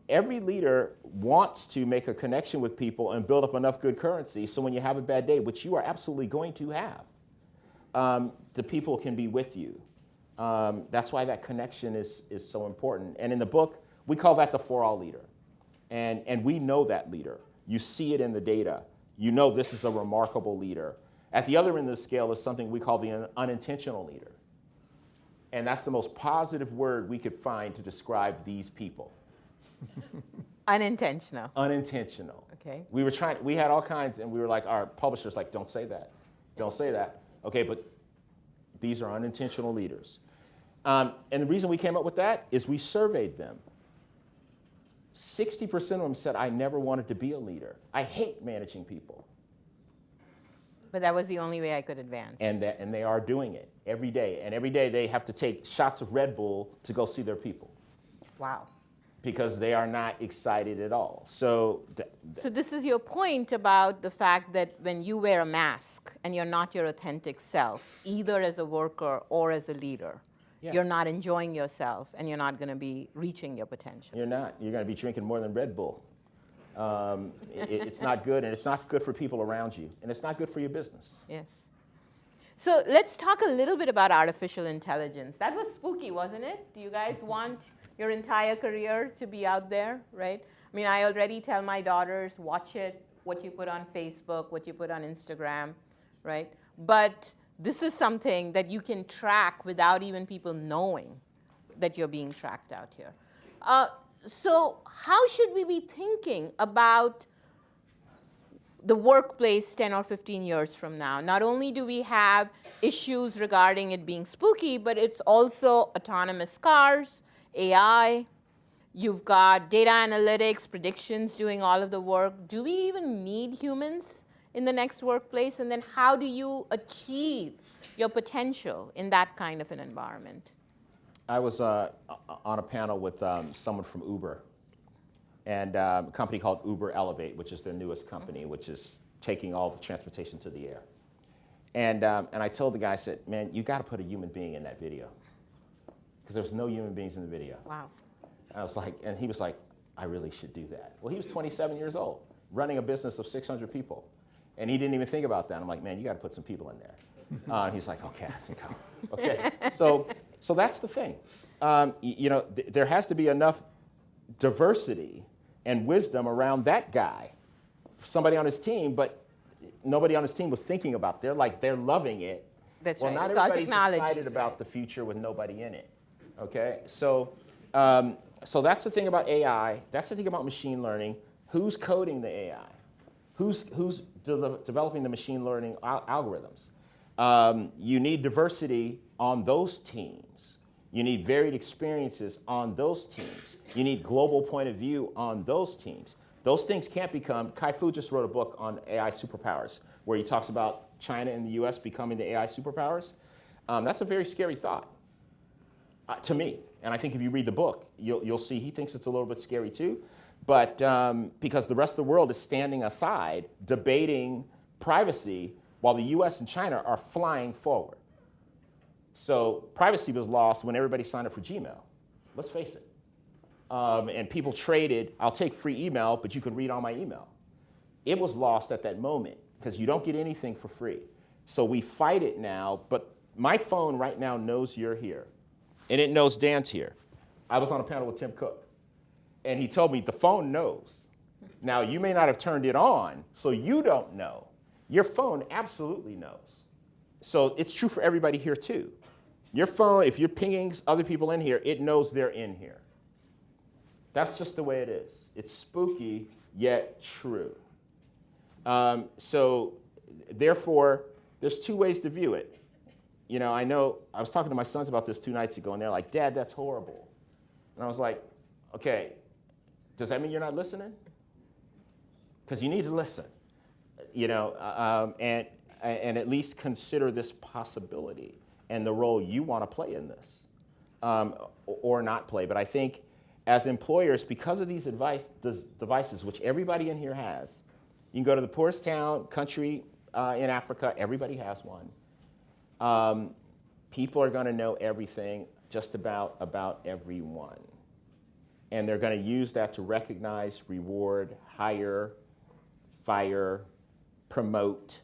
every leader wants to make a connection with people and build up enough good currency so when you have a bad day, which you are absolutely going to have, the people can be with you. That's why that connection is so important. And in the book, we call that the for all leader. And we know that leader. You see it in the data. You know this is a remarkable leader. At the other end of the scale is something we call the unintentional leader. And that's the most positive word we could find to describe these people. Unintentional. Unintentional. Okay. We had all kinds, and we were like, our publishers like, don't say that. Don't say that. Okay, but these are unintentional leaders. And the reason we came up with that is we surveyed them. 60% of them said, I never wanted to be a leader. I hate managing people. But that was the only way I could advance. And they are doing it every day. And every day they have to take shots of Red Bull to go see their people. Wow. Because they are not excited at all. So this is your point about the fact that when you wear a mask and you're not your authentic self, either as a worker or as a leader, you're not enjoying yourself and you're not going to be reaching your potential. You're not. You're going to be drinking more than Red Bull. It's not good, and it's not good for people around you, and it's not good for your business. Yes. So let's talk a little bit about artificial intelligence. That was spooky, wasn't it? Do you guys want your entire career to be out there, right? I mean, I already tell my daughters, watch it, what you put on Facebook, what you put on Instagram, right? But this is something that you can track without even people knowing that you're being tracked out here. So how should we be thinking about the workplace 10 or 15 years from now? Not only do we have issues regarding it being spooky, but it's also autonomous cars, AI, you've got data analytics, predictions doing all of the work. Do we even need humans in the next workplace? And then how do you achieve your potential in that kind of an environment? I was on a panel with someone from Uber and a company called Uber Elevate, which is their newest company, which is taking all the transportation to the air. And I told the guy, I said, man, you got to put a human being in that video. Because there was no human beings in the video. Wow. I was like, and he was like, I really should do that. Well, he was 27 years old, running a business of 600 people. And he didn't even think about that. I'm like, man, you got to put some people in there. And he's like, okay, I think I'll. Okay, so that's the thing. There has to be enough diversity and wisdom around that guy, somebody on his team, but nobody on his team was thinking about it. They're loving it. That's well, right. Not it's all everybody's technology. excited about the future with nobody in it. Okay, so that's the thing about AI. That's the thing about machine learning. Who's coding the AI? Who's developing the machine learning algorithms? You need diversity on those teams. You need varied experiences on those teams. You need global point of view on those teams. Those things can't become, Kai-Fu just wrote a book on AI superpowers where he talks about China and the US becoming the AI superpowers. That's a very scary thought to me. And I think if you read the book, you'll see he thinks it's a little bit scary too. But because the rest of the world is standing aside, debating privacy, while the US and China are flying forward. So privacy was lost when everybody signed up for Gmail. Let's face it. And people traded, I'll take free email, but you can read all my email. It was lost at that moment because you don't get anything for free. So we fight it now, but my phone right now knows you're here. And it knows Dan's here. I was on a panel with Tim Cook, and he told me the phone knows. Now, you may not have turned it on, so you don't know. Your phone absolutely knows. So it's true for everybody here too. Your phone, if you're pinging other people in here, it knows they're in here. That's just the way it is. It's spooky, yet true. So therefore, there's two ways to view it. I know, I was talking to my sons about this 2 nights ago, and they're like, Dad, that's horrible. And I was like, okay, does that mean you're not listening? Because you need to listen. And at least consider this possibility and the role you want to play in this, or not play. But I think as employers, because of these devices, which everybody in here has, you can go to the poorest town, country in Africa, everybody has one. People are going to know everything. just about everyone. And they're going to use that to recognize, reward, hire, fire, promote,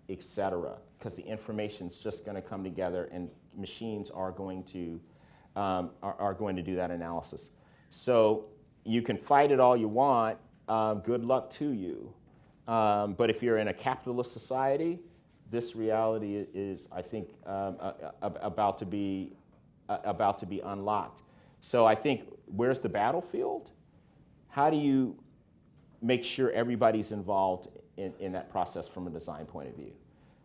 etc. Because the information's just going to come together, and machines are going to do that analysis. So you can fight it all you want. Good luck to you. But if you're in a capitalist society, this reality is, I think, about to be unlocked. So I think, where's the battlefield? How do you make sure everybody's involved in that process from a design point of view?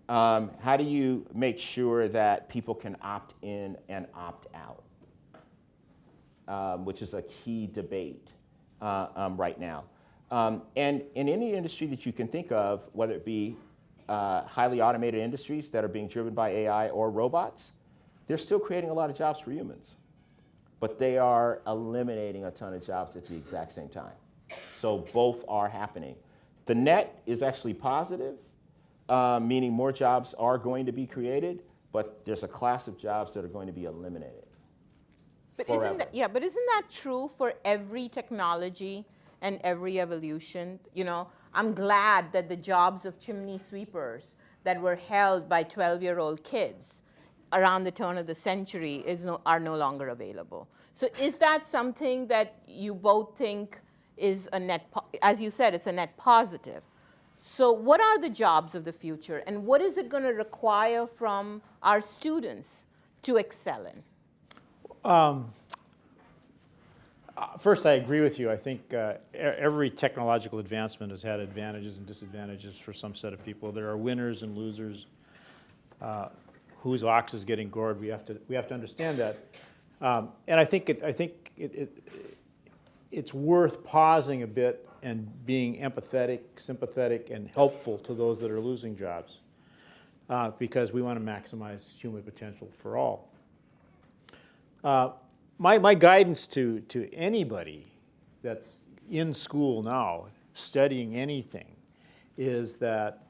How do you make sure that people can opt in and opt out? Which is a key debate right now. And in any industry that you can think of, whether it be highly automated industries that are being driven by AI or robots, they're still creating a lot of jobs for humans. But they are eliminating a ton of jobs at the exact same time. So both are happening. The net is actually positive, meaning more jobs are going to be created, but there's a class of jobs that are going to be eliminated. But isn't that true for every technology and every evolution? You know, I'm glad that the jobs of chimney sweepers that were held by 12-year-old kids around the turn of the century are no longer available. So is that something that you both think is a net, as you said, it's a net positive? So what are the jobs of the future, and what is it going to require from our students to excel in? First, I agree with you. I think every technological advancement has had advantages and disadvantages for some set of people. There are winners and losers. Whose ox is getting gored? We have to understand that. And I think it's worth pausing a bit and being empathetic, sympathetic, and helpful to those that are losing jobs, because we want to maximize human potential for all. My guidance to anybody that's in school now, studying anything, is that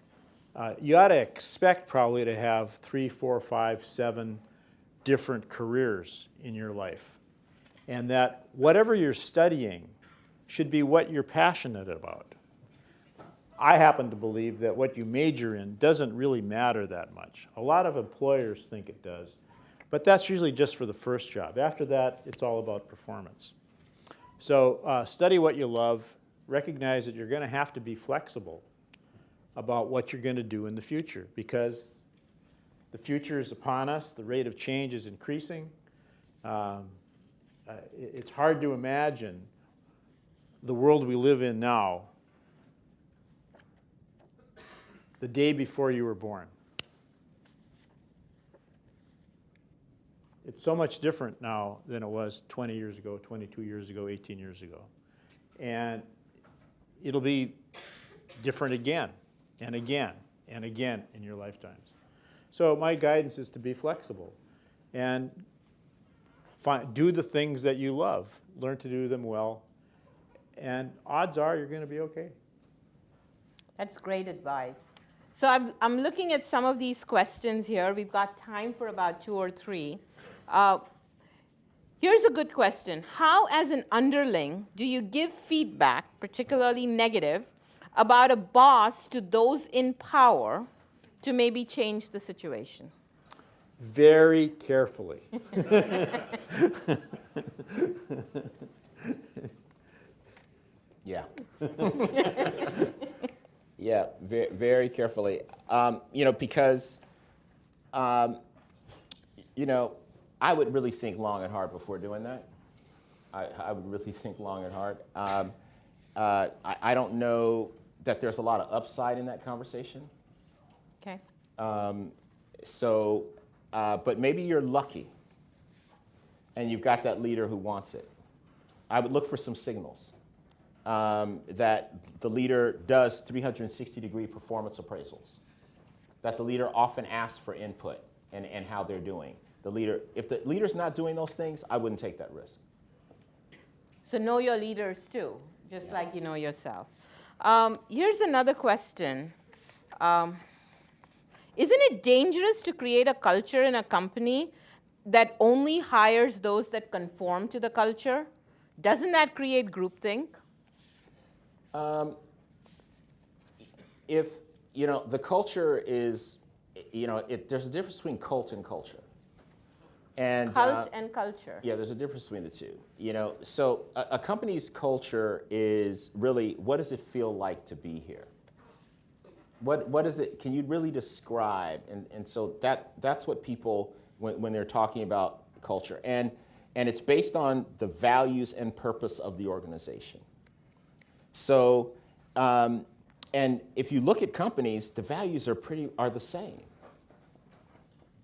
you ought to expect probably to have 3, 4, 5, 7 different careers in your life. And that whatever you're studying should be what you're passionate about. I happen to believe that what you major in doesn't really matter that much. A lot of employers think it does, but that's usually just for the first job. After that, it's all about performance. So study what you love, recognize that you're going to have to be flexible about what you're going to do in the future, because the future is upon us. The rate of change is increasing. It's hard to imagine the world we live in now the day before you were born. It's so much different now than it was 20 years ago, 22 years ago, 18 years ago. And it'll be different again and again and again in your lifetimes. So my guidance is to be flexible and do the things that you love. Learn to do them well. And odds are you're going to be okay. That's great advice. So I'm looking at some of these questions here. We've got time for about 2 or 3. Here's a good question. How, as an underling, do you give feedback, particularly negative, about a boss to those in power to maybe change the situation? Very carefully. Yeah. Yeah, very, very carefully. Because, I would really think long and hard before doing that. I would really think long and hard. I don't know that there's a lot of upside in that conversation. Okay. But maybe you're lucky and you've got that leader who wants it. I would look for some signals that the leader does 360-degree performance appraisals, that the leader often asks for input and how they're doing. If the leader's not doing those things, I wouldn't take that risk. So know your leaders too, just like you know yourself. Here's another question. Isn't it dangerous to create a culture in a company that only hires those that conform to the culture, doesn't that create groupthink? If, the culture is, there's a difference between cult and culture. And, Cult and culture. Yeah, there's a difference between the two. So a company's culture is really, what does it feel like to be here? What is it? Can you really describe? And so that's what people, when they're talking about culture, and it's based on the values and purpose of the organization. So, and if you look at companies, the values are the same.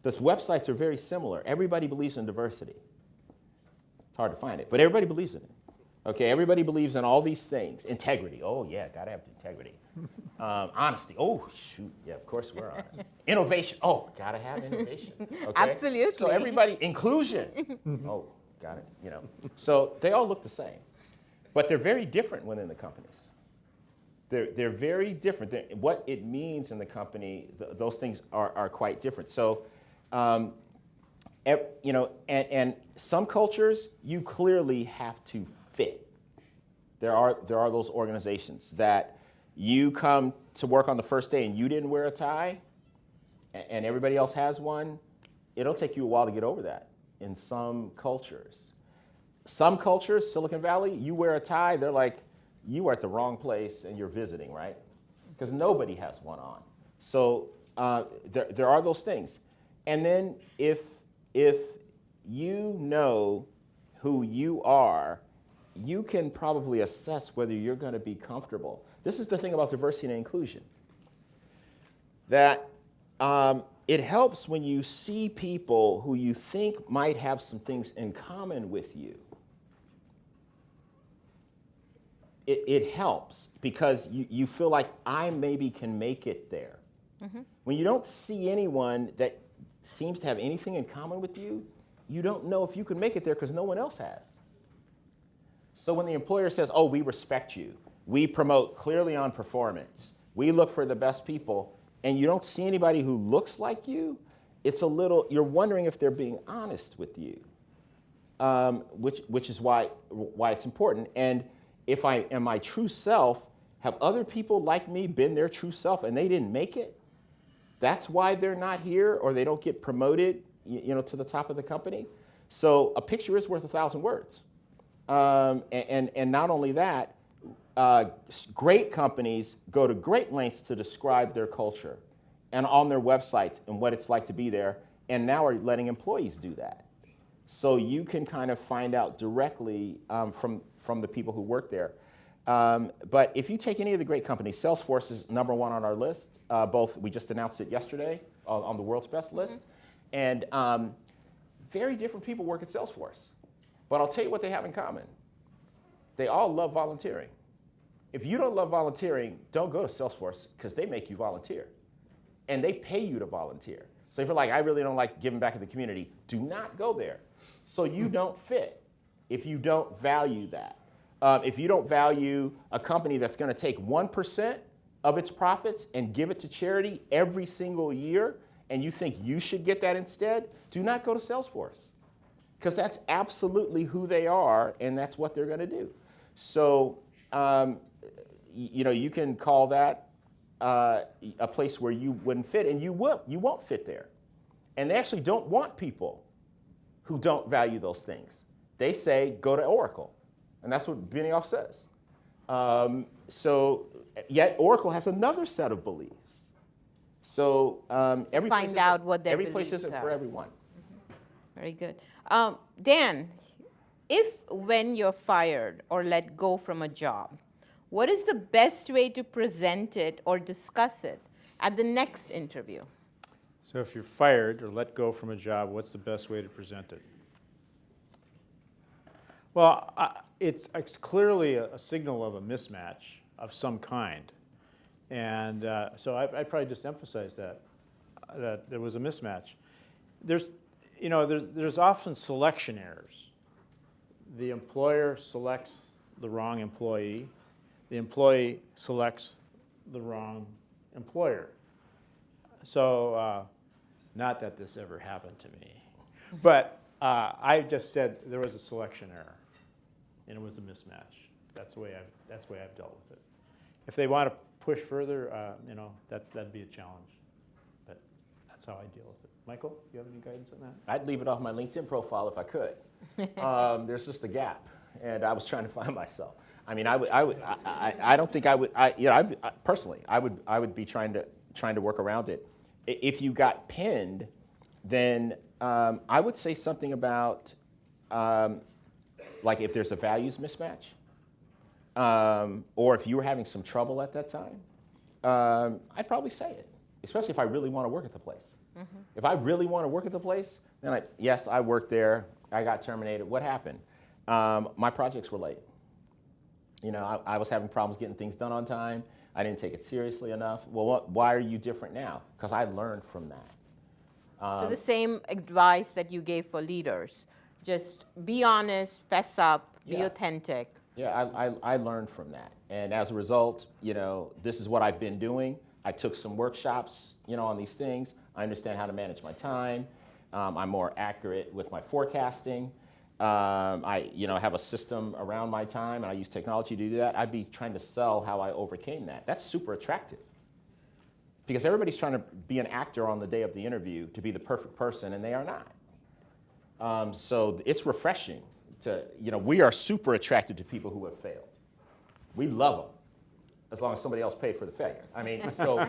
The websites are very similar. Everybody believes in diversity. It's hard to find it, but everybody believes in it. Okay, everybody believes in all these things. Integrity. Oh yeah, gotta have integrity. Honesty. Oh shoot, yeah, of course we're honest. Innovation. Oh, gotta have innovation. Okay? Absolutely. So everybody, inclusion. Oh, got it. So they all look the same, but they're very different within the companies. They're very different. What it means in the company, those things are quite different. So, and some cultures, you clearly have to fit. There are those organizations that you come to work on the first day and you didn't wear a tie, and everybody else has one. It'll take you a while to get over that in some cultures. Some cultures, Silicon Valley, you wear a tie, they're like, you are at the wrong place and you're visiting, right? Because nobody has one on. So there are those things. And then if you know who you are, you can probably assess whether you're going to be comfortable. This is the thing about diversity and inclusion, that it helps when you see people who you think might have some things in common with you. It helps because you feel like I maybe can make it there. Mm-hmm. When you don't see anyone that seems to have anything in common with you, you don't know if you can make it there because no one else has. So when the employer says, oh, we respect you, we promote clearly on performance, we look for the best people, and you don't see anybody who looks like you, it's a little, you're wondering if they're being honest with you, which is why it's important. And if I am my true self, have other people like me been their true self and they didn't make it? That's why they're not here or they don't get promoted, to the top of the company. So a picture is worth 1,000 words. And not only that, great companies go to great lengths to describe their culture and on their websites and what it's like to be there, and now are letting employees do that. So you can kind of find out directly from the people who work there. But if you take any of the great companies, Salesforce is number one on our list. We just announced it yesterday on the world's best list. And very different people work at Salesforce. But I'll tell you what they have in common. They all love volunteering. If you don't love volunteering, don't go to Salesforce because they make you volunteer. And they pay you to volunteer. So if you're like, I really don't like giving back to the community, do not go there. So you don't fit if you don't value that. If you don't value a company that's going to take 1% of its profits and give it to charity every single year, and you think you should get that instead, do not go to Salesforce. Because that's absolutely who they are, and that's what they're going to do. So, you can call that a place where you wouldn't fit, and you won't fit there. And they actually don't want people who don't value those things. They say, go to Oracle. And that's what Benioff says. So yet Oracle has another set of beliefs. So every place isn't for everyone. Mm-hmm. Very good. Dan, if when you're fired or let go from a job, what is the best way to present it or discuss it at the next interview? So if you're fired or let go from a job, what's the best way to present it? Well, it's clearly a signal of a mismatch of some kind. And so I'd probably just emphasize that there was a mismatch. There's often selection errors. The employer selects the wrong employee. The employee selects the wrong employer. So not that this ever happened to me. But I just said there was a selection error, and it was a mismatch. That's the way I've dealt with it. If they want to push further, that'd be a challenge. But that's how I deal with it. Michael, you have any guidance on that? I'd leave it off my LinkedIn profile if I could. There's just a gap, and I was trying to find myself. I mean, I don't think I would. Personally, I would be trying to work around it. If you got pinned, then I would say something about like if there's a values mismatch, or if you were having some trouble at that time, I'd probably say it, especially if I really want to work at the place. Mm-hmm. If I really want to work at the place, then yes, I worked there. I got terminated. What happened? My projects were late. I was having problems getting things done on time. I didn't take it seriously enough. Well, why are you different now? Because I learned from that. So the same advice that you gave for leaders, just be honest, fess up, be authentic. Yeah, I learned from that. And as a result, this is what I've been doing. I took some workshops, on these things. I understand how to manage my time. I'm more accurate with my forecasting. I have a system around my time, and I use technology to do that. I'd be trying to sell how I overcame that. That's super attractive. Because everybody's trying to be an actor on the day of the interview to be the perfect person, and they are not. So it's refreshing to, we are super attracted to people who have failed. We love them, as long as somebody else paid for the failure. I mean, so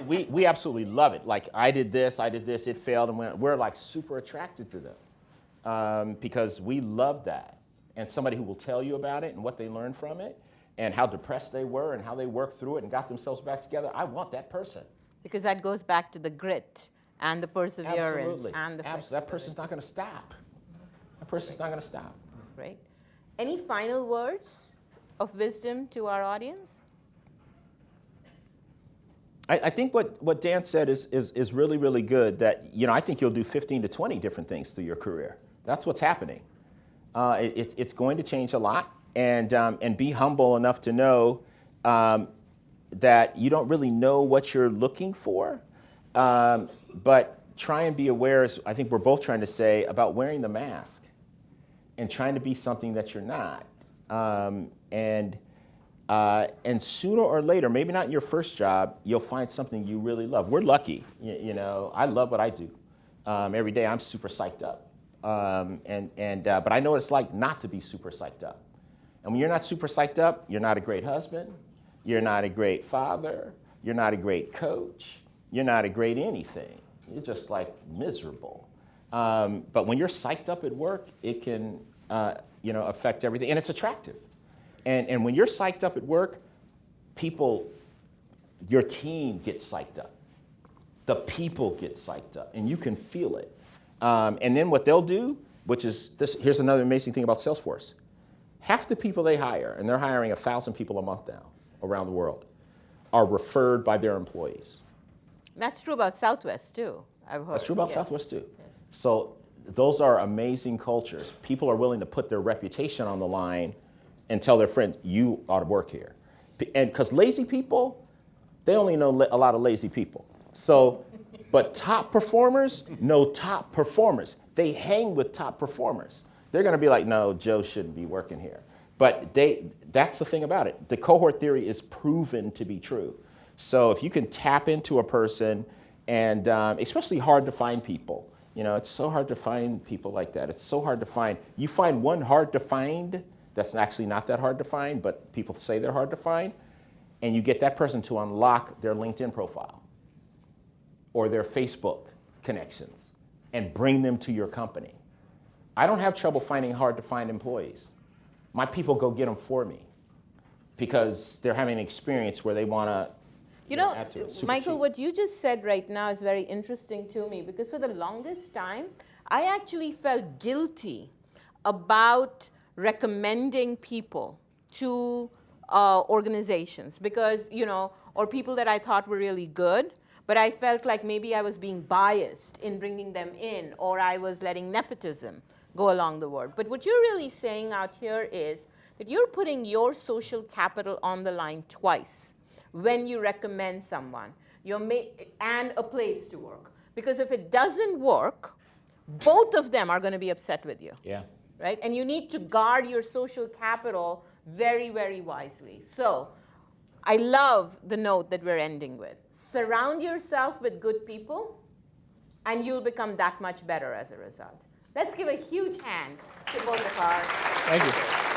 we absolutely love it. Like, I did this, it failed, and we're like super attracted to them because we love that. And somebody who will tell you about it and what they learned from it and how depressed they were and how they worked through it and got themselves back together, I want that person. Because that goes back to the grit and the perseverance Absolutely. and the Absolutely. That person's not going to stop. That person's not going to stop. Right. Any final words of wisdom to our audience? I think what Dan said is really, really good, that, I think you'll do 15 to 20 different things through your career. That's what's happening. It's going to change a lot, and be humble enough to know that you don't really know what you're looking for, but try and be aware, as I think we're both trying to say, about wearing the mask and trying to be something that you're not. And sooner or later, maybe not in your first job, you'll find something you really love. We're lucky. I love what I do. Every day I'm super psyched up. But I know what it's like not to be super psyched up. And when you're not super psyched up, you're not a great husband. You're not a great father. You're not a great coach. You're not a great anything. You're just like miserable. But when you're psyched up at work, it can affect everything. And it's attractive. And when you're psyched up at work, your team gets psyched up. The people get psyched up, and you can feel it. And then what they'll do, which is this, here's another amazing thing about Salesforce. Half the people they hire, and they're hiring 1,000 people a month now around the world, are referred by their employees. That's true about Southwest, too, I've heard. That's true about Southwest, too. Yes. So those are amazing cultures. People are willing to put their reputation on the line and tell their friends, you ought to work here. And because lazy people, they only know a lot of lazy people. So, but top performers know top performers. They hang with top performers. They're going to be like, no, Joe shouldn't be working here. But that's the thing about it. The cohort theory is proven to be true. So if you can tap into a person, and especially hard to find people. It's so hard to find people like that. It's so hard to find. You find one hard to find that's actually not that hard to find, but people say they're hard to find, and you get that person to unlock their LinkedIn profile or their Facebook connections and bring them to your company. I don't have trouble finding hard to find employees. My people go get them for me because they're having an experience where they want to add to it. Michael, cheap. what you just said right now is very interesting to me, because for the longest time, I actually felt guilty about recommending people to organizations because, or people that I thought were really good, but I felt like maybe I was being biased in bringing them in, or I was letting nepotism go along the word. But what you're really saying out here is that you're putting your social capital on the line twice when you recommend someone, and a place to work. Because if it doesn't work, both of them are going to be upset with you. Yeah. Right? And you need to guard your social capital very, very wisely. So I love the note that we're ending with. Surround yourself with good people, and you'll become that much better as a result. Let's give a huge hand to both of our Thank you.